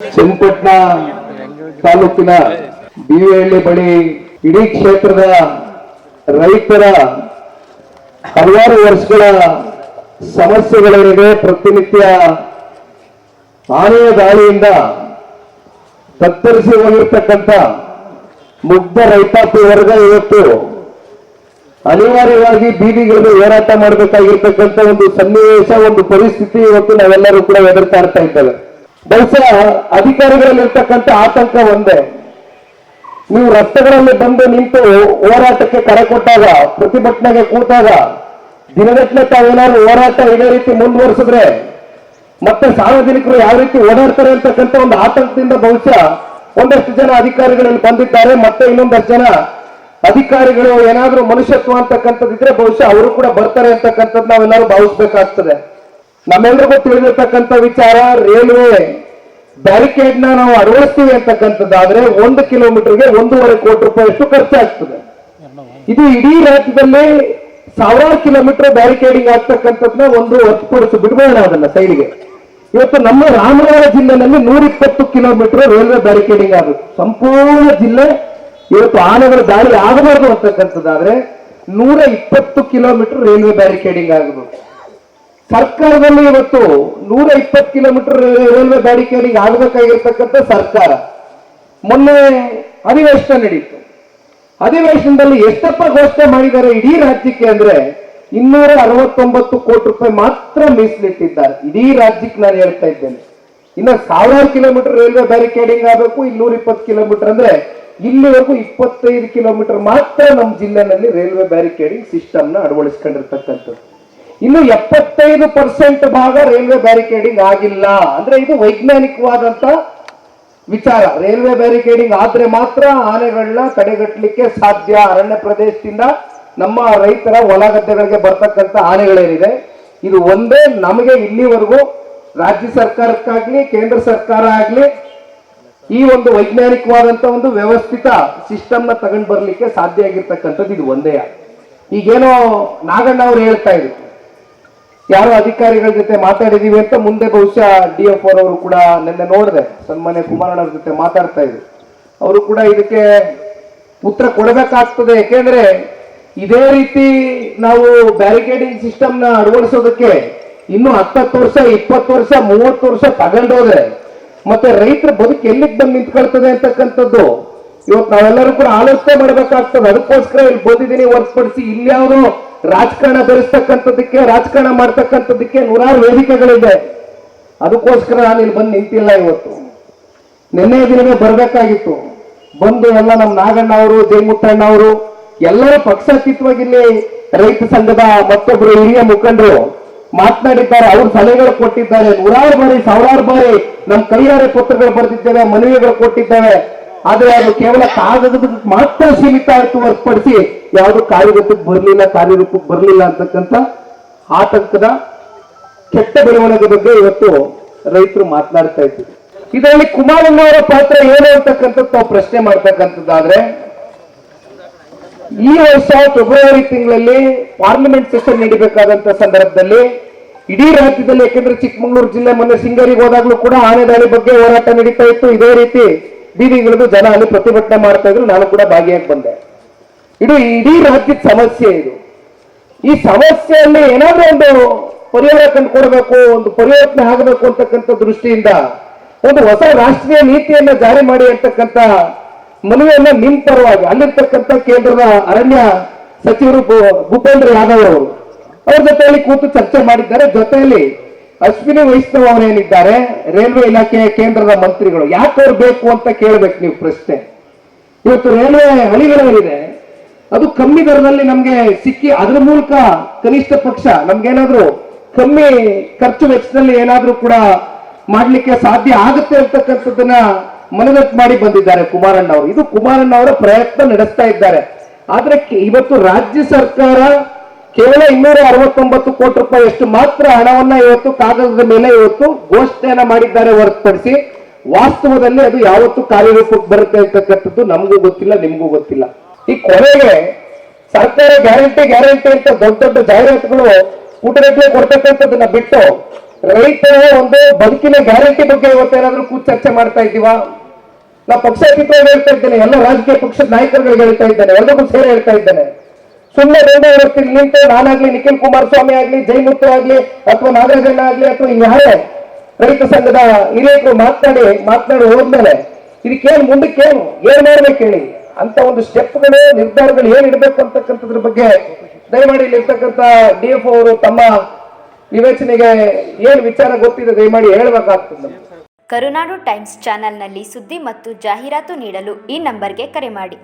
ಚನ್ನಪಟ್ಟಣ ತಾಲೂಕಿನ ಬಿವಿಹಳ್ಳಿ ಬಳಿ ಇಡೀ ಕ್ಷೇತ್ರದ ರೈತರ ಹಲವಾರು ವರ್ಷಗಳ ಸಮಸ್ಯೆಗಳೇನಿದೆ, ಪ್ರತಿನಿತ್ಯ ಆನೆಯ ದಾಳಿಯಿಂದ ತತ್ತರಿಸಿ ಹೋಗಿರ್ತಕ್ಕಂಥ ಮುಗ್ಧ ರೈತಾಪಿ ವರ್ಗ ಇವತ್ತು ಅನಿವಾರ್ಯವಾಗಿ ಬೀದಿಗಳಿಗೆ ಹೋರಾಟ ಮಾಡಬೇಕಾಗಿರ್ತಕ್ಕಂಥ ಒಂದು ಸನ್ನಿವೇಶ, ಒಂದು ಪರಿಸ್ಥಿತಿ ಇವತ್ತು ನಾವೆಲ್ಲರೂ ಕೂಡ ಎದುರ್ತಾ ಇದ್ದೇವೆ. ಬಹುಶಃ ಅಧಿಕಾರಿಗಳಲ್ಲಿರ್ತಕ್ಕಂಥ ಆತಂಕ ಒಂದೇ, ನೀವು ರಸ್ತೆಗಳಲ್ಲಿ ಬಂದು ನಿಂತು ಹೋರಾಟಕ್ಕೆ ಕರೆ ಕೊಟ್ಟಾಗ, ಪ್ರತಿಭಟನೆಗೆ ಕೂತಾಗ ದಿನಗಟ್ಟಲೆ ತಾವೇನಾದ್ರು ಹೋರಾಟ ಇದೇ ರೀತಿ ಮುಂದುವರಿಸಿದ್ರೆ ಮತ್ತೆ ಸಾರ್ವಜನಿಕರು ಯಾವ ರೀತಿ ಓಡಾಡ್ತಾರೆ ಅಂತಕ್ಕಂಥ ಒಂದು ಆತಂಕದಿಂದ ಬಹುಶಃ ಒಂದಷ್ಟು ಜನ ಅಧಿಕಾರಿಗಳಲ್ಲಿ ಬಂದಿದ್ದಾರೆ. ಮತ್ತೆ ಇನ್ನೊಂದಷ್ಟು ಜನ ಅಧಿಕಾರಿಗಳು ಏನಾದ್ರೂ ಮನುಷ್ಯತ್ವ ಅಂತಕ್ಕಂಥದ್ದಿದ್ರೆ ಬಹುಶಃ ಅವರು ಕೂಡ ಬರ್ತಾರೆ ಅಂತಕ್ಕಂಥದ್ದು ನಾವೆಲ್ಲರೂ ಭಾವಿಸ್ಬೇಕಾಗ್ತದೆ. ನಮ್ಮೆಲ್ಲರಿಗೂ ತಿಳಿದಿರ್ತಕ್ಕಂಥ ವಿಚಾರ, ರೈಲ್ವೆ ಬ್ಯಾರಿಕೇಡ್ ನಾವು ಅಳವಡಿಸ್ತೀವಿ ಅಂತಕ್ಕಂಥದ್ದಾದ್ರೆ 1 ಕಿಲೋಮೀಟರ್ಗೆ 1.5 ಕೋಟಿ ರೂಪಾಯಿಯಷ್ಟು ಖರ್ಚಾಗ್ತದೆ. ಇದು ಇಡೀ ರಾಜ್ಯದಲ್ಲಿ 1000 ಕಿಲೋಮೀಟರ್ ಬ್ಯಾರಿಕೇಡಿಂಗ್ ಆಗ್ತಕ್ಕಂಥದ್ನ ಒಂದು ಹೊರತುಪಡಿಸಿ ಬಿಡಬೇಡ ಅದನ್ನ ಸೈಡ್ಗೆ. ಇವತ್ತು ನಮ್ಮ ರಾಮನಗರ ಜಿಲ್ಲೆನಲ್ಲಿ 120 ಕಿಲೋಮೀಟರ್ ರೈಲ್ವೆ ಬ್ಯಾರಿಕೇಡಿಂಗ್ ಆಗುತ್ತೆ. ಸಂಪೂರ್ಣ ಜಿಲ್ಲೆ ಇವತ್ತು ಆನೆಗಳ ದಾಳಿ ಆಗಬಾರ್ದು ಅಂತಕ್ಕಂಥದ್ದಾದ್ರೆ 120 ಕಿಲೋಮೀಟರ್ ರೈಲ್ವೆ ಬ್ಯಾರಿಕೇಡಿಂಗ್ ಆಗಬೇಕು. ಸರ್ಕಾರದಲ್ಲಿ ಇವತ್ತು 120 ಕಿಲೋಮೀಟರ್ ರೈಲ್ವೆ ಬ್ಯಾರಿಕೇಡಿಂಗ್ ಆಗಬೇಕಾಗಿರ್ತಕ್ಕಂಥ ಸರ್ಕಾರ ಮೊನ್ನೆ ಅಧಿವೇಶನ ನಡೀತು. ಅಧಿವೇಶನದಲ್ಲಿ ಎಷ್ಟಪ್ಪ ಘೋಷಣೆ ಮಾಡಿದ್ದಾರೆ ಇಡೀ ರಾಜ್ಯಕ್ಕೆ ಅಂದ್ರೆ 269 ಕೋಟಿ ರೂಪಾಯಿ ಮಾತ್ರ ಮೀಸಲಿಟ್ಟಿದ್ದಾರೆ. ಇಡೀ ರಾಜ್ಯಕ್ಕೆ ನಾನು ಹೇಳ್ತಾ ಇದ್ದೇನೆ. ಇನ್ನು 1000 ಕಿಲೋಮೀಟರ್ ರೈಲ್ವೆ ಬ್ಯಾರಿಕೇಡಿಂಗ್ ಆಗಬೇಕು. 220 ಕಿಲೋಮೀಟರ್ ಅಂದ್ರೆ ಇಲ್ಲಿವರೆಗೂ 25 ಕಿಲೋಮೀಟರ್ ಮಾತ್ರ ನಮ್ಮ ಜಿಲ್ಲೆನಲ್ಲಿ ರೈಲ್ವೆ ಬ್ಯಾರಿಕೇಡಿಂಗ್ ಸಿಸ್ಟಮ್ ನ ಅಳವಡಿಸ್ಕೊಂಡಿರ್ತಕ್ಕಂಥದ್ದು. ಇನ್ನು 75% ಭಾಗ ರೈಲ್ವೆ ಬ್ಯಾರಿಕೇಡಿಂಗ್ ಆಗಿಲ್ಲ. ಅಂದ್ರೆ ಇದು ವೈಜ್ಞಾನಿಕವಾದಂತ ವಿಚಾರ. ರೈಲ್ವೆ ಬ್ಯಾರಿಕೇಡಿಂಗ್ ಆದ್ರೆ ಮಾತ್ರ ಆನೆಗಳನ್ನ ತಡೆಗಟ್ಟಲಿಕ್ಕೆ ಸಾಧ್ಯ. ಅರಣ್ಯ ಪ್ರದೇಶದಿಂದ ನಮ್ಮ ರೈತರ ಹೊಲ ಗದ್ದೆಗಳಿಗೆ ಬರ್ತಕ್ಕಂಥ ಆನೆಗಳೇನಿದೆ ಇದು ಒಂದೇ ನಮಗೆ ಇಲ್ಲಿವರೆಗೂ ರಾಜ್ಯ ಸರ್ಕಾರಕ್ಕಾಗ್ಲಿ ಕೇಂದ್ರ ಸರ್ಕಾರ ಆಗ್ಲಿ ಈ ಒಂದು ವೈಜ್ಞಾನಿಕವಾದಂತ ಒಂದು ವ್ಯವಸ್ಥಿತ ಸಿಸ್ಟಮ್ ನ ತಗೊಂಡು ಬರ್ಲಿಕ್ಕೆ ಸಾಧ್ಯ ಆಗಿರ್ತಕ್ಕಂಥದ್ದು ಇದು ಒಂದೇ. ಈಗೇನೋ ನಾಗಣ್ಣ ಅವ್ರು ಹೇಳ್ತಾ ಇದ್ರು, ಯಾರೋ ಅಧಿಕಾರಿಗಳ ಜೊತೆ ಮಾತಾಡಿದೀವಿ ಅಂತ. ಮುಂದೆ ಬಹುಶಃ DF ಅವರು ಕೂಡ ನಿನ್ನೆ ನೋಡಿದೆ, ಸನ್ಮಾನ್ಯ ಕುಮಾರಣ್ಣ ಅವ್ರ ಜೊತೆ ಮಾತಾಡ್ತಾ ಇದ್ರು. ಅವರು ಕೂಡ ಇದಕ್ಕೆ ಉತ್ತರ ಕೊಡಬೇಕಾಗ್ತದೆ. ಯಾಕೆಂದ್ರೆ ಇದೇ ರೀತಿ ನಾವು ಬ್ಯಾರಿಕೇಡಿಂಗ್ ಸಿಸ್ಟಮ್ ನ ಅಳವಡಿಸೋದಕ್ಕೆ ಇನ್ನು 10 ವರ್ಷ 20 ವರ್ಷ 30 ವರ್ಷ ತಗೊಂಡೋದ್ರೆ ಮತ್ತೆ ರೈತರ ಬದುಕು ಎಲ್ಲಿಗೆ ಬಂದು ನಿಂತ್ಕೊಳ್ತದೆ ಅಂತಕ್ಕಂಥದ್ದು ಇವತ್ತು ನಾವೆಲ್ಲರೂ ಕೂಡ ಆಲೋಚನೆ ಮಾಡಬೇಕಾಗ್ತದೆ. ಅದಕ್ಕೋಸ್ಕರ ಇಲ್ಲಿ ಬಂದಿದ್ದೀನಿ ಹೊರತುಪಡಿಸಿ ಇಲ್ಲಿ ಯಾವುದೋ ರಾಜಕಾರಣ ಬೆಳೆಸ್ತಕ್ಕಂಥದ್ದಕ್ಕೆ, ರಾಜಕಾರಣ ಮಾಡ್ತಕ್ಕಂಥದ್ದಕ್ಕೆ ನೂರಾರು ವೇದಿಕೆಗಳಿದೆ. ಅದಕ್ಕೋಸ್ಕರ ನಾನು ಇಲ್ಲಿ ಬಂದು ನಿಂತಿಲ್ಲ. ಇವತ್ತು ನಿನ್ನೆ ದಿನವೇ ಬರ್ಬೇಕಾಗಿತ್ತು. ಬಂದು ಎಲ್ಲ ನಮ್ಮ ನಾಗಣ್ಣ ಅವರು, ಜಯಮುತ್ತಣ್ಣ ಅವರು ಎಲ್ಲರೂ ಪಕ್ಷಾತೀತವಾಗಿ ಇಲ್ಲಿ ರೈತ ಸಂಘದ ಮತ್ತೊಬ್ಬರು ಹಿರಿಯ ಮುಖಂಡರು ಮಾತನಾಡಿದ್ದಾರೆ. ಅವ್ರ ಸಲಹೆಗಳು ಕೊಟ್ಟಿದ್ದಾರೆ. ನೂರಾರು ಬಾರಿ, ಸಾವಿರಾರು ಬಾರಿ ನಮ್ಮ ಕೈಯಾರೆ ಪತ್ರಗಳು ಬರೆದಿದ್ದೇವೆ, ಮನವಿಗಳು ಕೊಟ್ಟಿದ್ದೇವೆ. ಆದ್ರೆ ಅದು ಕೇವಲ ಕಾಗದದ ಮಾತ್ರ ಸೀಮಿತ ಆಯ್ತು ಹೊರತುಪಡಿಸಿ ಯಾವುದು ಕಾರ್ಯರೂಪಕ್ಕೆ ಬರಲಿಲ್ಲ ಅಂತಕ್ಕಂಥ ಆತಂಕದ ಕೆಟ್ಟ ಬೆಳವಣಿಗೆ ಬಗ್ಗೆ ಇವತ್ತು ರೈತರು ಮಾತನಾಡ್ತಾ ಇದ್ದಾರೆ. ಇದರಲ್ಲಿ ಕುಮಾರಣ್ಣ ಅವರ ಪಾತ್ರ ಏನು ಅಂತಕ್ಕಂಥದ್ದು ನಾವು ಪ್ರಶ್ನೆ ಮಾಡ್ತಕ್ಕಂಥದ್ದಾದ್ರೆ, ಈ ವರ್ಷ ಫೆಬ್ರವರಿ ತಿಂಗಳಲ್ಲಿ ಪಾರ್ಲಿಮೆಂಟ್ ಸೆಷನ್ ನಡೀಬೇಕಾದಂತ ಸಂದರ್ಭದಲ್ಲಿ ಇಡೀ ರಾಜ್ಯದಲ್ಲಿ, ಯಾಕೆಂದ್ರೆ ಚಿಕ್ಕಮಗಳೂರು ಜಿಲ್ಲೆ ಮೊನ್ನೆ ಸಿಂಗರಿಗೆ ಹೋದಾಗ್ಲೂ ಕೂಡ ಆನೆ ದಾಳಿ ಬಗ್ಗೆ ಹೋರಾಟ ನಡೀತಾ ಇತ್ತು. ಇದೇ ರೀತಿ ಬೀದಿಗಿಳಿದು ಜನ ಅಲ್ಲಿ ಪ್ರತಿಭಟನೆ ಮಾಡ್ತಾ ಇದ್ರು. ನಾನು ಕೂಡ ಭಾಗಿಯಾಗಿ ಬಂದೆ. ಇಡೀ ರಾಜ್ಯದ ಸಮಸ್ಯೆ ಇದು. ಈ ಸಮಸ್ಯೆಯಲ್ಲಿ ಏನಾದ್ರೂ ಒಂದು ಪರಿಹಾರ ಕಂಡುಕೊಡ್ಬೇಕು, ಒಂದು ಪರಿವರ್ತನೆ ಆಗಬೇಕು ಅಂತಕ್ಕಂಥ ದೃಷ್ಟಿಯಿಂದ ಒಂದು ಹೊಸ ರಾಷ್ಟ್ರೀಯ ನೀತಿಯನ್ನ ಜಾರಿ ಮಾಡಿ ಅಂತಕ್ಕಂಥ ಮನವಿಯನ್ನ ನಿಮ್ ಪರವಾಗಿ ಅಲ್ಲಿರ್ತಕ್ಕಂಥ ಕೇಂದ್ರದ ಅರಣ್ಯ ಸಚಿವರು ಭೂಪೇಂದ್ರ ಯಾದವ್ ಅವರು ಅವ್ರ ಜೊತೆಯಲ್ಲಿ ಕೂತು ಚರ್ಚೆ ಮಾಡಿದ್ದಾರೆ. ಜೊತೆಯಲ್ಲಿ ಅಶ್ವಿನಿ ವೈಷ್ಣವ್ ಅವರೇನಿದ್ದಾರೆ ರೈಲ್ವೆ ಇಲಾಖೆಯ ಕೇಂದ್ರದ ಮಂತ್ರಿಗಳು. ಯಾಕೆ ಅವ್ರು ಬೇಕು ಅಂತ ಕೇಳ್ಬೇಕು ನೀವು ಪ್ರಶ್ನೆ. ಇವತ್ತು ರೈಲ್ವೆ ಹಳಿಗಳೇನಿದೆ ಅದು ಕಮ್ಮಿ ದರದಲ್ಲಿ ನಮ್ಗೆ ಸಿಕ್ಕಿ ಅದ್ರ ಮೂಲಕ ಕನಿಷ್ಠ ಪಕ್ಷ ನಮ್ಗೇನಾದ್ರೂ ಕಮ್ಮಿ ಖರ್ಚು ವೆಚ್ಚದಲ್ಲಿ ಏನಾದ್ರೂ ಕೂಡ ಮಾಡ್ಲಿಕ್ಕೆ ಸಾಧ್ಯ ಆಗುತ್ತೆ ಅಂತಕ್ಕಂಥದ್ದನ್ನ ಮನದಟ್ಟು ಮಾಡಿ ಬಂದಿದ್ದಾರೆ ಕುಮಾರಣ್ಣ ಅವರು. ಇದು ಕುಮಾರಣ್ಣ ಅವರ ಪ್ರಯತ್ನ ನಡೆಸ್ತಾ ಇದ್ದಾರೆ. ಆದ್ರೆ ಇವತ್ತು ರಾಜ್ಯ ಸರ್ಕಾರ ಕೇವಲ 269 ಕೋಟಿ ರೂಪಾಯಿಯಷ್ಟು ಮಾತ್ರ ಹಣವನ್ನ ಇವತ್ತು ಕಾಗದದ ಮೇಲೆ ಇವತ್ತು ಘೋಷಣೆಯನ್ನ ಮಾಡಿದ್ದಾರೆ ಹೊರತುಪಡಿಸಿ ವಾಸ್ತವದಲ್ಲಿ ಅದು ಯಾವತ್ತು ಕಾರ್ಯರೂಪಕ್ಕೆ ಬರುತ್ತೆ ಅಂತಕ್ಕಂಥದ್ದು ನಮಗೂ ಗೊತ್ತಿಲ್ಲ, ನಿಮಗೂ ಗೊತ್ತಿಲ್ಲ. ಈ ಕೊನೆಗೆ ಸರ್ಕಾರ ಗ್ಯಾರಂಟಿ ಅಂತ ದೊಡ್ಡ ದೊಡ್ಡ ಜಾಹೀರಾತುಗಳು ಊಟಗಟ್ಟಲೆ ಕೊಡ್ತಕ್ಕಂಥದ್ದನ್ನ ಬಿಟ್ಟು ರೈತರ ಒಂದು ಬದುಕಿನ ಗ್ಯಾರಂಟಿ ಬಗ್ಗೆ ಇವತ್ತೇನಾದ್ರೂ ಕೂತ್ ಚರ್ಚೆ ಮಾಡ್ತಾ ಇದ್ದೀವಾ? ನಾ ಪಕ್ಷಾತೀತವಾಗಿ ಹೇಳ್ತಾ ಇದ್ದೇನೆ, ಎಲ್ಲ ರಾಜಕೀಯ ಪಕ್ಷದ ನಾಯಕರುಗಳಿಗೆ ಹೇಳ್ತಾ ಇದ್ದೇನೆ, ಎಲ್ಲರಿಗೂ ಸೇರಿ ಹೇಳ್ತಾ ಇದ್ದೇನೆ. ಸುಮ್ಮನೆ ಬಂದು ಇವತ್ತು ನಿಂತು ನಾನಾಗ್ಲಿ, ನಿಖಿಲ್ ಕುಮಾರಸ್ವಾಮಿ ಆಗ್ಲಿ, ಜಯಮುತ್ತು ಆಗ್ಲಿ, ಅಥವಾ ನಾಗರಾಜಣ್ಣ ಆಗ್ಲಿ, ಅಥವಾ ಇನ್ಯಾರೇ ರೈತ ಸಂಘದ ಹಿರಿಯರು ಮಾತನಾಡಿ ಹೋದ್ಮೇಲೆ ಇದಕ್ಕೇನು ಮುಂದಕ್ಕೇನು ಏನ್ ಮಾಡ್ಬೇಕು ಹೇಳಿ ಅಂತ ಒಂದು ಸ್ಟೆಪ್ಗಳು, ನಿರ್ಧಾರಗಳು ಏನ್ ಇಡಬೇಕು ಅಂತಕ್ಕಂಥದ್ರ ಬಗ್ಗೆ ದಯಮಾಡಿ ಇಲ್ಲಿರ್ತಕ್ಕಂಥ DF ಅವರು ತಮ್ಮ ವಿವೇಚನೆಗೆ ಏನು ವಿಚಾರ ಗೊತ್ತಿದೆ ದಯಮಾಡಿ ಹೇಳಬೇಕಾಗ್ತದೆ. ಕರುನಾಡು ಟೈಮ್ಸ್ ಚಾನೆಲ್ನಲ್ಲಿ ಸುದ್ದಿ ಮತ್ತು ಜಾಹೀರಾತು ನೀಡಲು ಈ ನಂಬರ್ಗೆ ಕರೆ ಮಾಡಿ.